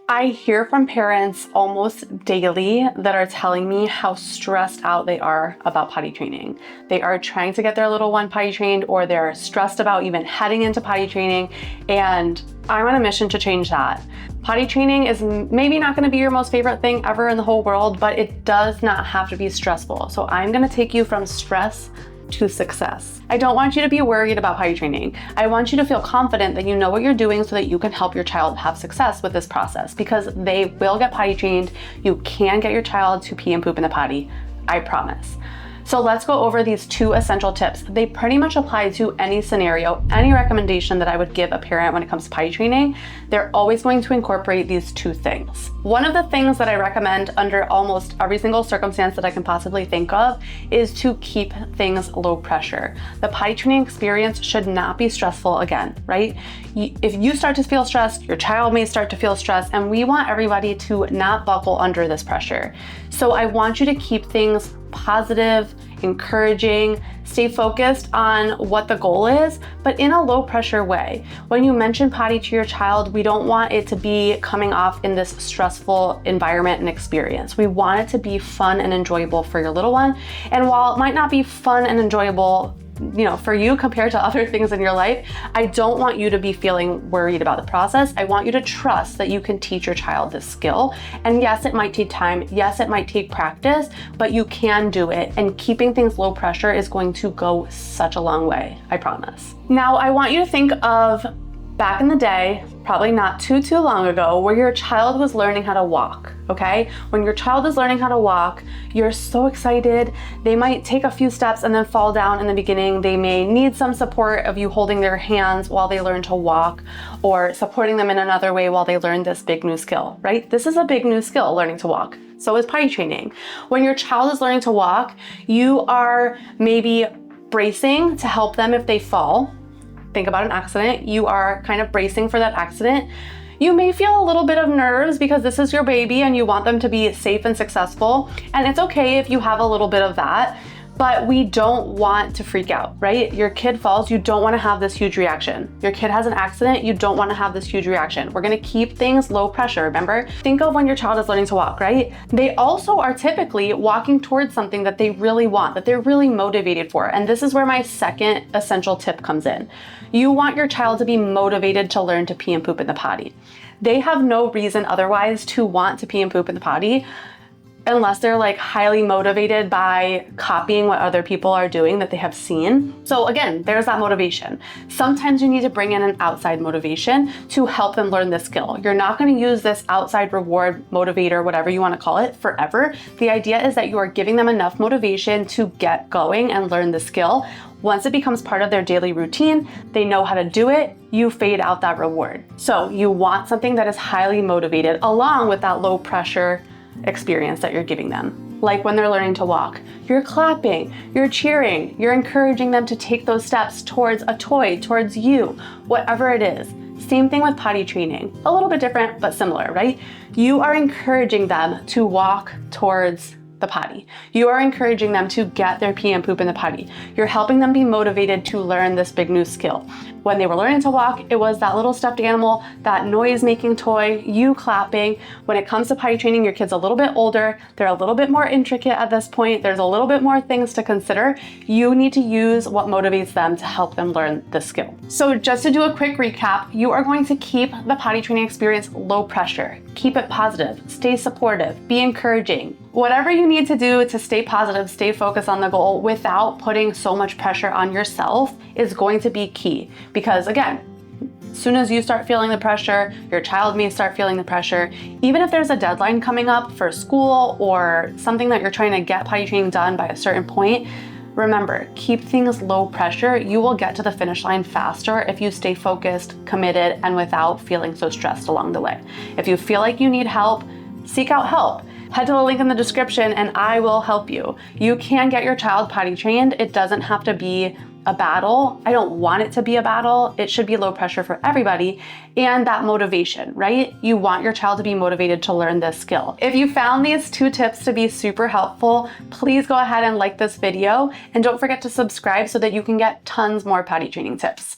I hear from parents almost daily that are telling me how stressed out they are about potty training. They are trying to get their little one potty trained, or they're stressed about even heading into potty training, and I'm on a mission to change that. Potty training is maybe not going to be your most favorite thing ever in the whole world, but it does not have to be stressful. So I'm going to take you from stress to success. I don't want you to be worried about potty training. I want you to feel confident that you know what you're doing so that you can help your child have success with this process, because they will get potty trained. You can get your child to pee and poop in the potty, I promise. So let's go over these 2 essential tips. They pretty much apply to any scenario, any recommendation that I would give a parent when it comes to potty training. They're always going to incorporate these 2 things. One of the things that I recommend under almost every single circumstance that I can possibly think of is to keep things low pressure. The potty training experience should not be stressful again, right? If you start to feel stressed, your child may start to feel stressed, and we want everybody to not buckle under this pressure. So I want you to keep things positive, encouraging, stay focused on what the goal is, but in a low pressure way. When you mention potty to your child, we don't want it to be coming off in this stressful environment and experience. We want it to be fun and enjoyable for your little one. And while it might not be fun and enjoyable, for you compared to other things in your life, I don't want you to be feeling worried about the process. I want you to trust that you can teach your child this skill. And yes, it might take time. Yes, it might take practice, but you can do it. And keeping things low pressure is going to go such a long way, I promise. Now, I want you to think of back in the day, probably not too long ago, where your child was learning how to walk, okay? When your child is learning how to walk, you're so excited. They might take a few steps and then fall down in the beginning. They may need some support of you holding their hands while they learn to walk, or supporting them in another way while they learn this big new skill, right? This is a big new skill, learning to walk. So is potty training. When your child is learning to walk, you are maybe bracing to help them if they fall. Think about an accident. You are kind of bracing for that accident. You may feel a little bit of nerves because this is your baby and you want them to be safe and successful. And it's okay if you have a little bit of that, but we don't want to freak out, right? Your kid falls, you don't want to have this huge reaction. Your kid has an accident, you don't want to have this huge reaction. We're going to keep things low pressure, remember? Think of when your child is learning to walk, right? They also are typically walking towards something that they really want, that they're really motivated for. And this is where my second essential tip comes in. You want your child to be motivated to learn to pee and poop in the potty. They have no reason otherwise to want to pee and poop in the potty, unless they're like highly motivated by copying what other people are doing that they have seen. So again, there's that motivation. Sometimes you need to bring in an outside motivation to help them learn this skill. You're not going to use this outside reward, motivator, whatever you want to call it, forever. The idea is that you are giving them enough motivation to get going and learn the skill. Once it becomes part of their daily routine, they know how to do it, you fade out that reward. So you want something that is highly motivated along with that low pressure experience that you're giving them. Like when they're learning to walk, you're clapping, you're cheering, you're encouraging them to take those steps towards a toy, towards you, whatever it is. Same thing with potty training. A little bit different, but similar, right? You are encouraging them to walk towards the potty. You are encouraging them to get their pee and poop in the potty. You're helping them be motivated to learn this big new skill. When they were learning to walk, it was that little stuffed animal, that noise-making toy, you clapping. When it comes to potty training, your kid's a little bit older. They're a little bit more intricate at this point. There's a little bit more things to consider. You need to use what motivates them to help them learn the skill. So just to do a quick recap, you are going to keep the potty training experience low pressure. Keep it positive, stay supportive, be encouraging. Whatever you need to do to stay positive, stay focused on the goal without putting so much pressure on yourself is going to be key. Because again, as soon as you start feeling the pressure, your child may start feeling the pressure. Even if there's a deadline coming up for school or something that you're trying to get potty training done by a certain point, remember, keep things low pressure. You will get to the finish line faster if you stay focused, committed, and without feeling so stressed along the way. If you feel like you need help, seek out help. Head to the link in the description and I will help you. You can get your child potty trained. It doesn't have to be a battle. I don't want it to be a battle. It should be low pressure for everybody. And that motivation, right? You want your child to be motivated to learn this skill. If you found these 2 tips to be super helpful, please go ahead and like this video and don't forget to subscribe so that you can get tons more potty training tips.